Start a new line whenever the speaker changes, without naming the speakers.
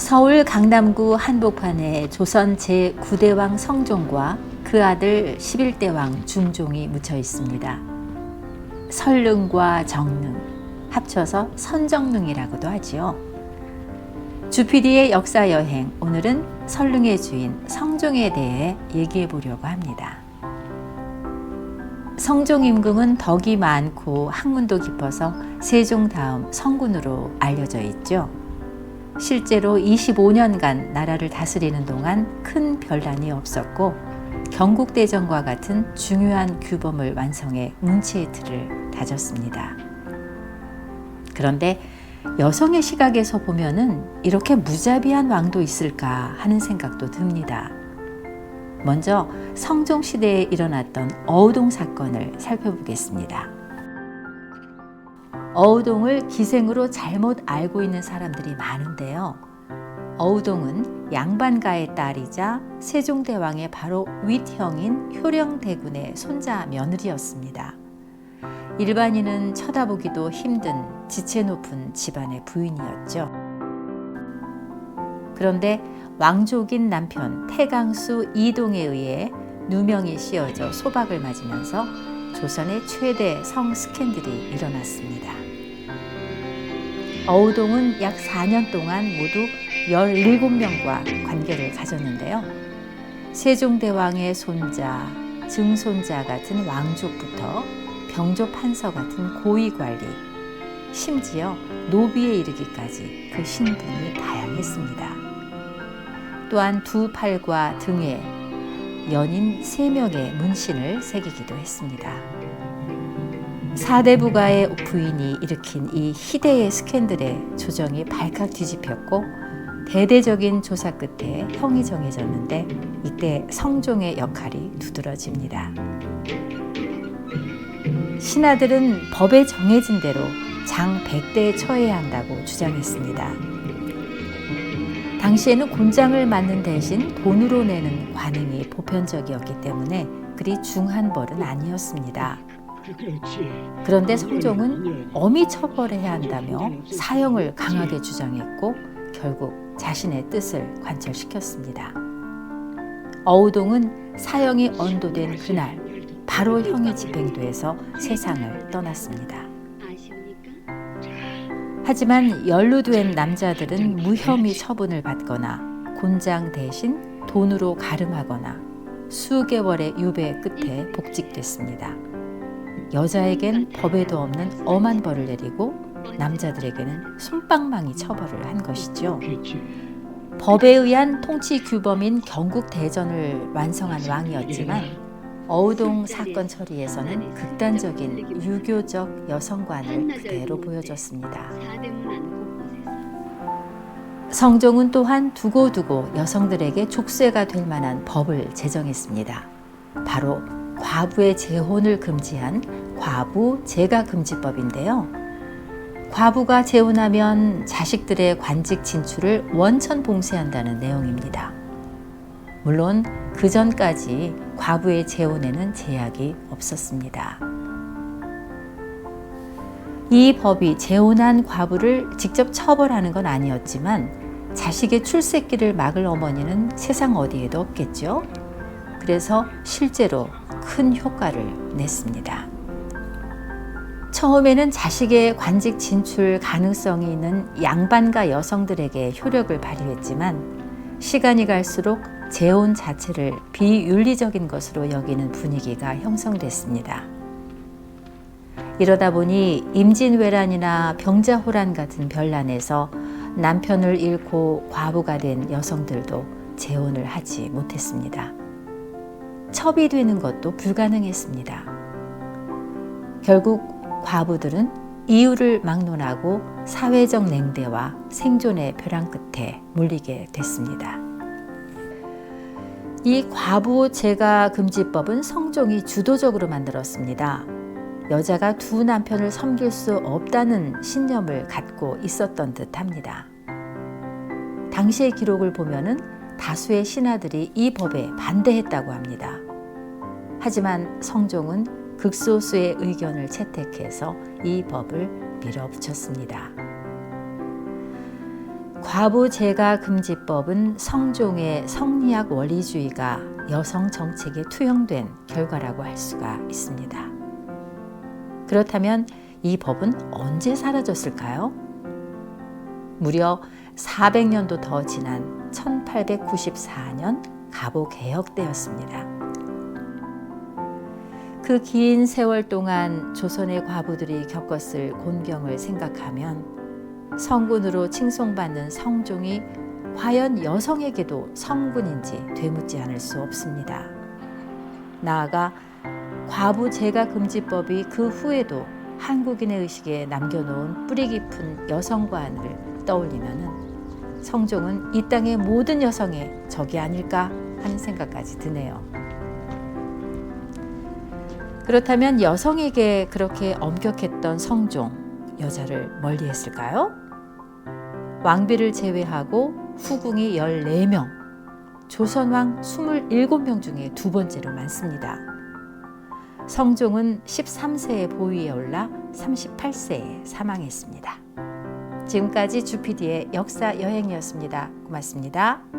서울 강남구 한복판에 조선 제9대왕 성종과 그 아들 11대왕 중종이 묻혀 있습니다. 설릉과 정릉, 합쳐서 선정릉이라고도 하지요. 주PD의 역사 여행, 오늘은 설릉의 주인 성종에 대해 얘기해 보려고 합니다. 성종 임금은 덕이 많고 학문도 깊어서 세종 다음 성군으로 알려져 있죠. 실제로 25년간 나라를 다스리는 동안 큰 변란이 없었고 경국대전과 같은 중요한 규범을 완성해 문체의 틀을 다졌습니다. 그런데 여성의 시각에서 보면은 이렇게 무자비한 왕도 있을까 하는 생각도 듭니다. 먼저 성종 시대에 일어났던 어우동 사건을 살펴보겠습니다. 어우동을 기생으로 잘못 알고 있는 사람들이 많은데요. 어우동은 양반가의 딸이자 세종대왕의 바로 윗형인 효령대군의 손자 며느리였습니다. 일반인은 쳐다보기도 힘든 지체 높은 집안의 부인이었죠. 그런데 왕족인 남편 태강수 이동에 의해 누명이 씌어져 소박을 맞으면서 조선의 최대 성 스캔들이 일어났습니다. 어우동은 약 4년 동안 모두 17명과 관계를 가졌는데요. 세종대왕의 손자, 증손자 같은 왕족부터 병조 판서 같은 고위관리, 심지어 노비에 이르기까지 그 신분이 다양했습니다. 또한 두 팔과 등에 연인 3명의 문신을 새기기도 했습니다. 사대부가의 부인이 일으킨 이 희대의 스캔들에 조정이 발칵 뒤집혔고 대대적인 조사 끝에 형이 정해졌는데 이때 성종의 역할이 두드러집니다. 신하들은 법에 정해진 대로 장 100대에 처해야 한다고 주장했습니다. 당시에는 곤장을 맞는 대신 돈으로 내는 관행이 보편적이었기 때문에 그리 중한 벌은 아니었습니다. 그런데 성종은 엄히 처벌해야 한다며 사형을 강하게 주장했고 결국 자신의 뜻을 관철시켰습니다. 어우동은 사형이 언도된 그날 바로 형이 집행돼서 세상을 떠났습니다. 하지만 연루된 남자들은 무혐의 처분을 받거나 곤장 대신 돈으로 가름하거나 수개월의 유배 끝에 복직됐습니다. 여자에겐 법에도 없는 엄한 벌을 내리고 남자들에게는 솜방망이 처벌을 한 것이죠. 법에 의한 통치 규범인 경국대전을 완성한 왕이었지만 어우동 사건 처리에서는 극단적인 유교적 여성관을 그대로 보여줬습니다. 성종은 또한 두고두고 여성들에게 족쇄가 될 만한 법을 제정했습니다. 바로 과부의 재혼을 금지한 과부 재가금지법인데요. 과부가 재혼하면 자식들의 관직 진출을 원천 봉쇄한다는 내용입니다. 물론 그 전까지 과부의 재혼에는 제약이 없었습니다. 이 법이 재혼한 과부를 직접 처벌하는 건 아니었지만 자식의 출세기를 막을 어머니는 세상 어디에도 없겠죠. 그래서 실제로 큰 효과를 냈습니다. 처음에는 자식의 관직 진출 가능성이 있는 양반가 여성들에게 효력을 발휘했지만 시간이 갈수록 재혼 자체를 비윤리적인 것으로 여기는 분위기가 형성됐습니다. 이러다 보니 임진왜란이나 병자호란 같은 변란에서 남편을 잃고 과부가 된 여성들도 재혼을 하지 못했습니다. 첩이 되는 것도 불가능했습니다. 결국 과부들은 이유를 막론하고 사회적 냉대와 생존의 벼랑 끝에 몰리게 됐습니다. 이 과부 재가금지법은 성종이 주도적으로 만들었습니다. 여자가 두 남편을 섬길 수 없다는 신념을 갖고 있었던 듯합니다. 당시의 기록을 보면은 다수의 신하들이 이 법에 반대했다고 합니다. 하지만 성종은 극소수의 의견을 채택해서 이 법을 밀어붙였습니다. 과부 재가 금지법은 성종의 성리학 원리주의가 여성 정책에 투영된 결과라고 할 수가 있습니다. 그렇다면 이 법은 언제 사라졌을까요? 무려 400년도 더 지난 1894년 가보개혁 때였습니다. 그 긴 세월 동안 조선의 과부들이 겪었을 곤경을 생각하면 성군으로 칭송받는 성종이 과연 여성에게도 성군인지 되묻지 않을 수 없습니다. 나아가 과부 재가 금지법이 그 후에도 한국인의 의식에 남겨놓은 뿌리 깊은 여성관을 떠올리면 성종은 이 땅의 모든 여성의 적이 아닐까 하는 생각까지 드네요. 그렇다면 여성에게 그렇게 엄격했던 성종, 여자를 멀리했을까요? 왕비를 제외하고 후궁이 14명, 조선왕 27명 중에 두 번째로 많습니다. 성종은 13세에 보위에 올라 38세에 사망했습니다. 지금까지 주피디의 역사 여행이었습니다. 고맙습니다.